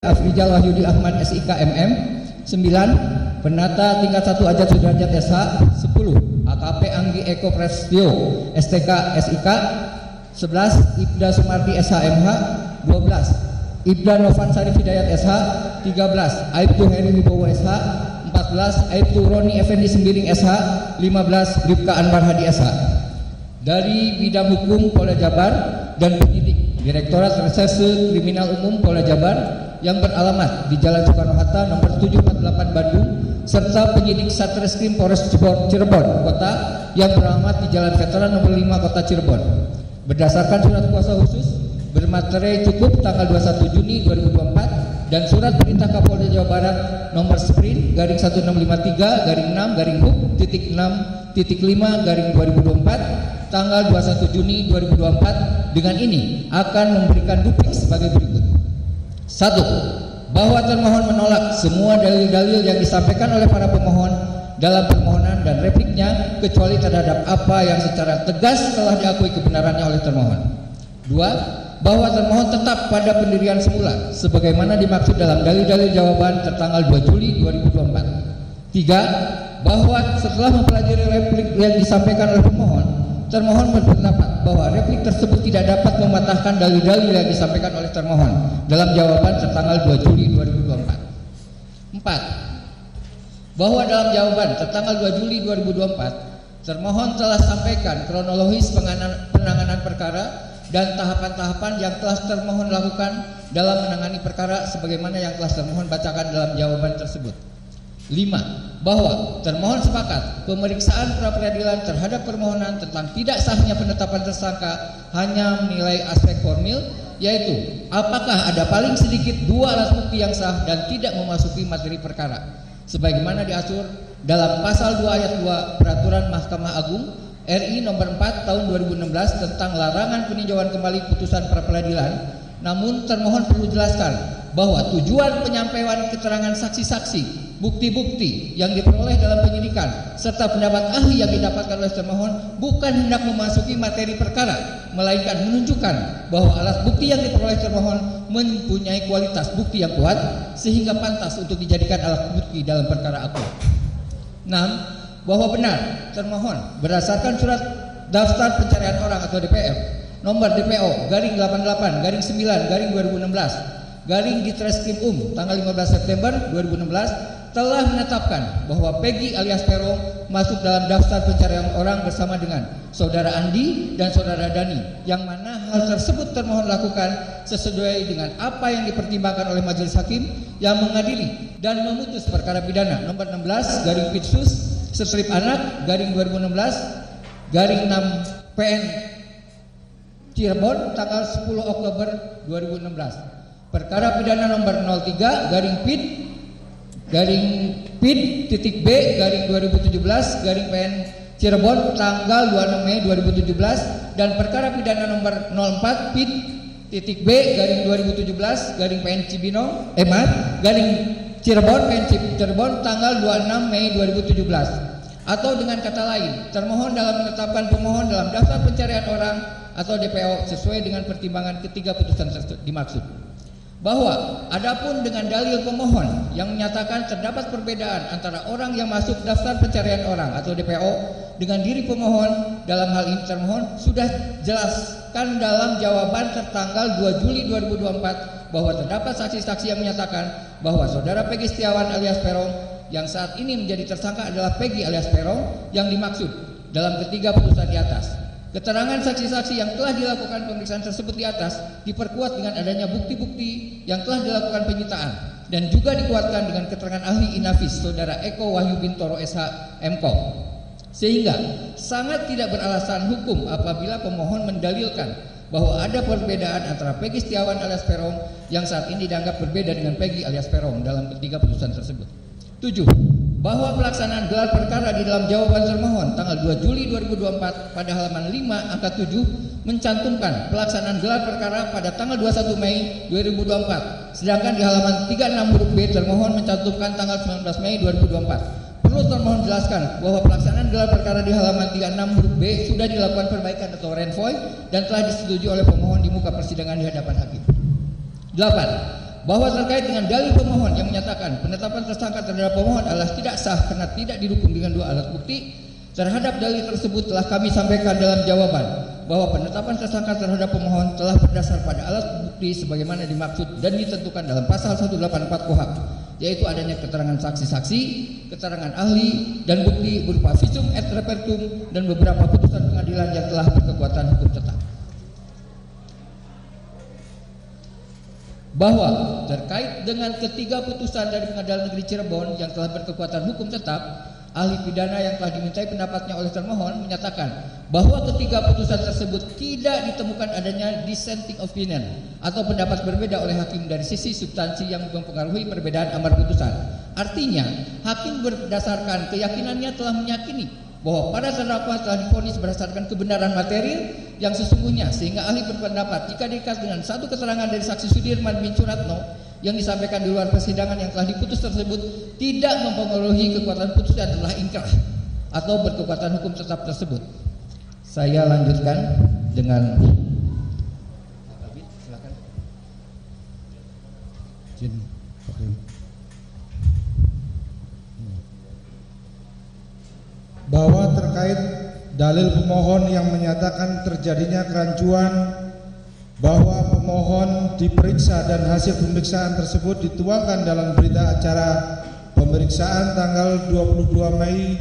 Afrizal Wahyudi Ahmad SIK MM. 9. Penata tingkat 1 Ajat Sudrajat SH. 10. AKP Anggi Eko Prestio STK SIK. 11. Ibda Sumardi SHMH. 12. Ibda Novansari Hidayat SH. 13. Aibtu Heri Wibowo SH. 14. Aibtu Roni Effendi Sembiring SH. 15. Rifka Anwar Hadi SH. Dari bidang hukum Polda Jabar dan penyidik Direktorat Reserse Kriminal Umum Polda Jabar yang beralamat di Jalan Soekarno-Hatta nomor 748 Bandung, serta penyidik Satreskrim Polres Cirebon Kota yang beralamat di Jalan Veteran nomor 5 Kota Cirebon. Berdasarkan surat kuasa khusus bermaterai cukup tanggal 21 Juni 2024 dan surat perintah Kapolda Jawa Barat nomor sprint garing 1653 garing 6 garing hub titik 6.5 garing 2024 tanggal 21 Juni 2024 dengan ini akan memberikan duplik sebagai berikut. 1. Bahwa termohon menolak semua dalil-dalil yang disampaikan oleh para pemohon dalam permohonan dan repliknya kecuali terhadap apa yang secara tegas telah diakui kebenarannya oleh termohon. 2. Bahwa termohon tetap pada pendirian semula sebagaimana dimaksud dalam dalil-dalil jawaban tertanggal 2 Juli 2024. 3. Bahwa setelah mempelajari replik yang disampaikan oleh pemohon, termohon berpendapat bahwa replik tersebut tidak dapat mematahkan dalil-dalil yang disampaikan oleh termohon dalam jawaban tertanggal 2 Juli 2024. 4. Bahwa dalam jawaban tertanggal 2 Juli 2024, termohon telah sampaikan kronologis penanganan perkara dan tahapan-tahapan yang telah termohon lakukan dalam menangani perkara sebagaimana yang telah termohon bacakan dalam jawaban tersebut. 5. Bahwa termohon sepakat pemeriksaan pra-peradilan terhadap permohonan tentang tidak sahnya penetapan tersangka hanya menilai aspek formil, yaitu apakah ada paling sedikit 2 alat bukti yang sah dan tidak memasuki materi perkara sebagaimana diatur dalam pasal 2 ayat 2 Peraturan Mahkamah Agung RI nomor 4 tahun 2016 tentang larangan peninjauan kembali putusan pra-peradilan. Namun termohon perlu jelaskan bahwa tujuan penyampaian keterangan saksi-saksi, bukti-bukti yang diperoleh dalam penyidikan serta pendapat ahli yang didapatkan oleh termohon bukan hendak memasuki materi perkara, melainkan menunjukkan bahwa alat bukti yang diperoleh termohon mempunyai kualitas bukti yang kuat sehingga pantas untuk dijadikan alat bukti dalam perkara aku. 6. Bahwa benar termohon berdasarkan surat daftar pencarian orang atau DPR nomor DPO garing 88 garing 9 garing 2016 garing Ditreskrim tanggal 15 September 2016 telah menetapkan bahwa Peggy alias Peron masuk dalam daftar pencarian orang bersama dengan saudara Andi dan saudara Dani, yang mana hal tersebut termohon lakukan sesuai dengan apa yang dipertimbangkan oleh majelis hakim yang mengadili dan memutus perkara pidana nomor 16 garing Pitsus strip anak garing 2016 garing 6 PN Cirebon tanggal 10 Oktober 2016. Perkara pidana nomor 03 garing PID garing PID titik B garing 2017 garing PN Cirebon tanggal 26 Mei 2017 dan perkara pidana nomor 04 PID titik B garing 2017 garing PN Cibinong garing Cirebon PN Cirebon tanggal 26 Mei 2017. Atau dengan kata lain, termohon dalam menetapkan pemohon dalam daftar pencarian orang atau DPO sesuai dengan pertimbangan ketiga putusan dimaksud. Bahwa adapun dengan dalil pemohon yang menyatakan terdapat perbedaan antara orang yang masuk daftar pencarian orang atau DPO dengan diri pemohon, dalam hal ini termohon sudah jelaskan dalam jawaban tertanggal 2 Juli 2024 bahwa terdapat saksi-saksi yang menyatakan bahwa saudara Peggy Setiawan alias Peron yang saat ini menjadi tersangka adalah Peggy alias Peron yang dimaksud dalam ketiga putusan di atas. Keterangan saksi-saksi yang telah dilakukan pemeriksaan tersebut di atas diperkuat dengan adanya bukti-bukti yang telah dilakukan penyitaan dan juga dikuatkan dengan keterangan ahli Inafis saudara Eko Wahyu Bintoro SH MKOM, sehingga sangat tidak beralasan hukum apabila pemohon mendalilkan bahwa ada perbedaan antara Peggy Setiawan alias Peron yang saat ini dianggap berbeda dengan Peggy alias Peron dalam ketiga putusan tersebut. 7. Bahwa pelaksanaan gelar perkara di dalam jawaban termohon tanggal 2 Juli 2024 pada halaman 5 angka 7 mencantumkan pelaksanaan gelar perkara pada tanggal 21 Mei 2024, sedangkan di halaman 36 huruf B termohon mencantumkan tanggal 19 Mei 2024. Perlu termohon jelaskan bahwa pelaksanaan gelar perkara di halaman 36 huruf B sudah dilakukan perbaikan atau renvoy dan telah disetujui oleh pemohon di muka persidangan di hadapan hakim. 8. bahwa terkait dengan dalil pemohon yang menyatakan penetapan tersangka terhadap pemohon adalah tidak sah karena tidak didukung dengan 2 alat bukti, terhadap dalil tersebut telah kami sampaikan dalam jawaban bahwa penetapan tersangka terhadap pemohon telah berdasar pada alat bukti sebagaimana dimaksud dan ditentukan dalam pasal 184 KUHP, yaitu adanya keterangan saksi-saksi, keterangan ahli, dan bukti berupa visum et repertum dan beberapa putusan pengadilan yang telah berkekuatan hukum tetap. Bahwa terkait dengan ketiga putusan dari Pengadilan Negeri Cirebon yang telah berkekuatan hukum tetap, ahli pidana yang telah dimintai pendapatnya oleh termohon menyatakan bahwa ketiga putusan tersebut tidak ditemukan adanya dissenting opinion atau pendapat berbeda oleh hakim dari sisi substansi yang mempengaruhi perbedaan amar putusan. Artinya, hakim berdasarkan keyakinannya telah meyakini bahwa para terdakwa telah divonis berdasarkan kebenaran material yang sesungguhnya, sehingga ahli berpendapat jika diikat dengan satu keterangan dari saksi Sudirman bin Suratno yang disampaikan di luar persidangan yang telah diputus tersebut tidak mempengaruhi kekuatan putusan telah ingkrah atau berkekuatan hukum tetap tersebut. Saya lanjutkan dengan silakan. Bahwa terkait dalil pemohon yang menyatakan terjadinya kerancuan bahwa pemohon diperiksa dan hasil pemeriksaan tersebut dituangkan dalam berita acara pemeriksaan tanggal 22 Mei